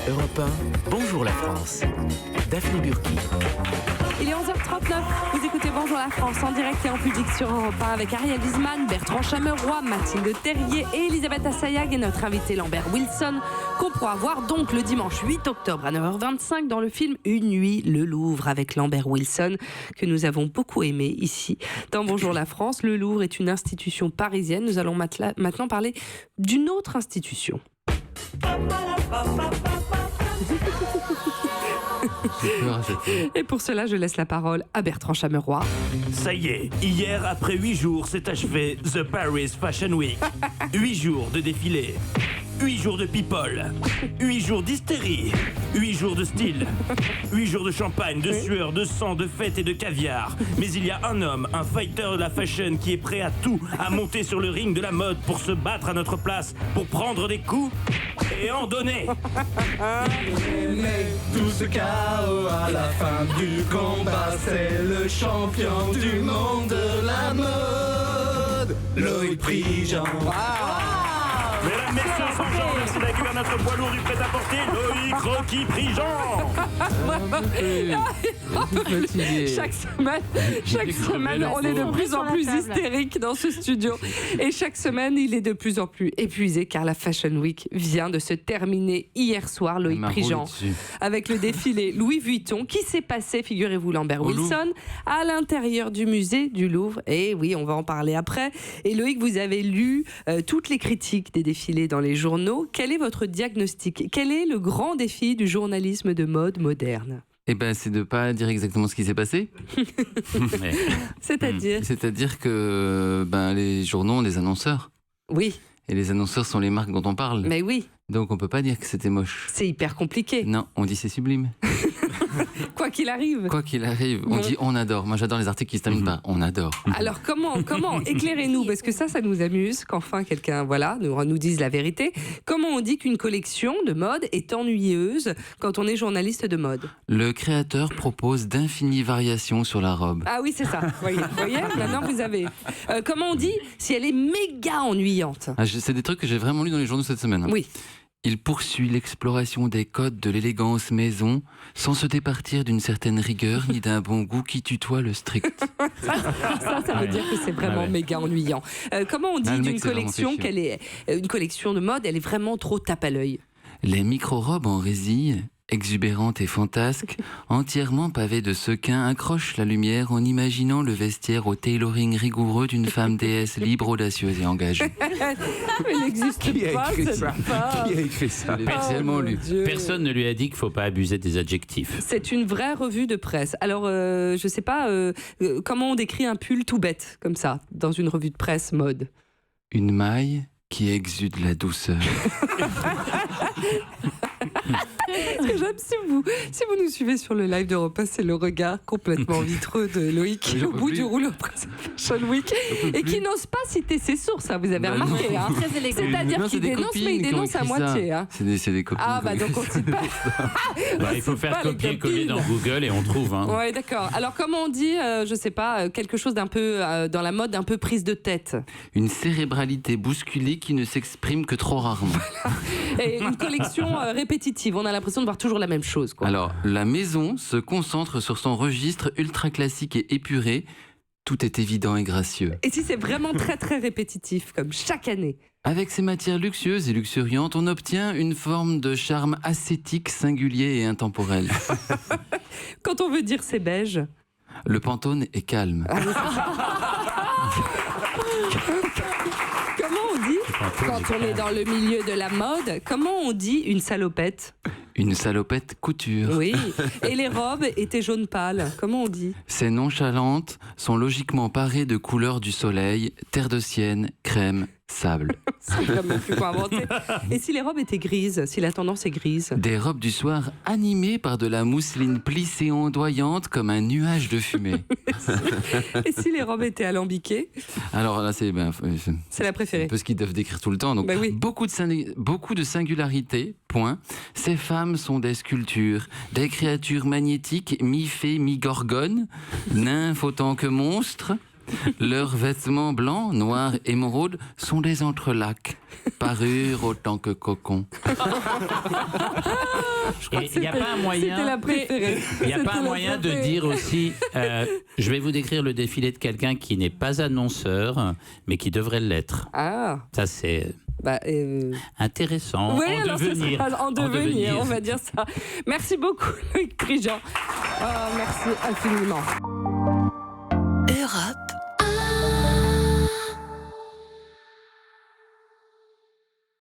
Europe 1, bonjour la France. Daphné Burki. Il est 11h39, vous écoutez Bonjour la France en direct et en public sur Europe 1 avec Ariel Wiesman, Bertrand Chameroy, Mathilde Terrier et Elisabeth Assayag et notre invité Lambert Wilson qu'on pourra voir donc le dimanche 8 octobre à 9h25 dans le film Une nuit le Louvre avec Lambert Wilson que nous avons beaucoup aimé ici dans Bonjour la France. Le Louvre est une institution parisienne. Nous allons maintenant parler d'une autre institution. Et pour cela, je laisse la parole à Bertrand Chameroy. Ça y est, hier, après 8 jours, s'est achevé The Paris Fashion Week. 8 jours de défilé, 8 jours de people, 8 jours d'hystérie, 8 jours de style, 8 jours de champagne, de sueur, de sang, de fête et de caviar. Mais il y a un homme, un fighter de la fashion qui est prêt à tout, à monter sur le ring de la mode pour se battre à notre place, pour prendre des coups et en donner. Mais tout ce chaos à la fin du combat, c'est le champion du monde de la mode, Loïc Prigent. Mesdames, messieurs, sans genre, merci d'accueillir notre poids lourd du prêt-à-porter, Loïc Rocky Prigent. Chaque semaine, on est de plus en plus hystérique dans ce studio. Et chaque semaine, il est de plus en plus épuisé car la Fashion Week vient de se terminer hier soir, Loïc Prigent, avec le défilé Louis Vuitton qui s'est passé, figurez-vous, Lambert Wilson, à l'intérieur du musée du Louvre. Et oui, on va en parler après. Et Loïc, vous avez lu toutes les critiques des défilés dans les journaux. Quel est votre diagnostic ? Quel est le grand défi du journalisme de mode moderne ? Eh ben, c'est de ne pas dire exactement ce qui s'est passé. C'est-à-dire ? C'est-à-dire que les journaux ont des annonceurs. Oui. Et les annonceurs sont les marques dont on parle. Mais oui. Donc on ne peut pas dire que c'était moche. C'est hyper compliqué. Non, on dit c'est sublime. Quoi qu'il arrive. Quoi qu'il arrive, on dit on adore. Moi j'adore les articles qui se terminent par on adore. Alors comment éclairez-nous, parce que ça nous amuse qu'enfin quelqu'un nous dise la vérité. Comment on dit qu'une collection de mode est ennuyeuse quand on est journaliste de mode ? Le créateur propose d'infinies variations sur la robe. Ah oui, c'est ça. Vous voyez, maintenant vous avez. Comment on dit si elle est méga ennuyante ? C'est des trucs que j'ai vraiment lus dans les journaux cette semaine. Oui. Il poursuit l'exploration des codes de l'élégance maison sans se départir d'une certaine rigueur ni d'un bon goût qui tutoie le strict. Ça veut dire que c'est vraiment méga ennuyant. Comment on dit d'une collection qu'elle est une collection de mode, elle est vraiment trop tape à l'œil ? Les micro-robes en résille, exubérantes et fantasques, entièrement pavées de sequins, accrochent la lumière en imaginant le vestiaire au tailoring rigoureux d'une femme déesse libre, audacieuse et engagée. Mais il n'existe pas cette femme. Qui a écrit ça ? Personne ne lui a dit qu'il ne faut pas abuser des adjectifs. C'est une vraie revue de presse. Alors, je ne sais pas, comment on décrit un pull tout bête, comme ça, dans une revue de presse mode ? Une maille qui exude la douceur. Ce que j'aime, si vous nous suivez sur le live d'Europe 1, c'est le regard complètement vitreux de Loïc au bout du rouleau Fashion Week et qui n'ose pas citer ses sources, hein, vous avez remarqué. Très élégant. C'est-à-dire qu'il dénonce, mais il dénonce à moitié. Hein. C'est des copines. Ah bah donc on ne cite pas. Il faut faire copier-coller dans Google et on trouve. Hein. Ouais, d'accord. Alors comment on dit, je sais pas, quelque chose d'un peu dans la mode, un peu prise de tête ? Une cérébralité bousculée qui ne s'exprime que trop rarement. Et une collection répétitive. On a l'impression de voir toujours la même chose, quoi. Alors, la maison se concentre sur son registre ultra classique et épuré. Tout est évident et gracieux. Et si c'est vraiment très très répétitif, comme chaque année ? Avec ces matières luxueuses et luxuriantes, on obtient une forme de charme ascétique, singulier et intemporel. Quand on veut dire c'est beige ? Le Pantone est calme. Comment on dit, quand on est dans le milieu de la mode, comment on dit une salopette ? Une salopette couture. Oui, et les robes étaient jaune pâle. Comment on dit ? Ces nonchalantes sont logiquement parées de couleurs du soleil, terre de sienne, crème, sable. C'est vraiment plus quoi inventer. Et si les robes étaient grises, si la tendance est grise ? Des robes du soir animées par de la mousseline plissée ondoyante comme un nuage de fumée. Et si les robes étaient alambiquées ? Alors là, c'est la préférée. Un peu ce qu'ils doivent décrire tout le temps. Donc, oui. beaucoup de singularités, point. Ces femmes sont des sculptures, des créatures magnétiques, mi-fées, mi-gorgones, nymphes autant que monstres. Leurs vêtements blancs, noirs, émeraudes sont des entrelacs, parure autant que cocon. Et il n'y a pas un moyen. C'était la préférée. Il n'y a pas C'était un la moyen de préférée. dire aussi, je vais vous décrire le défilé de quelqu'un qui n'est pas annonceur, mais qui devrait l'être. Ah, Ça, c'est bah. intéressant. Oui, en alors ce devenir. sera en devenir, on va dire ça. Merci beaucoup, Loïc Prigent. Merci infiniment. Europe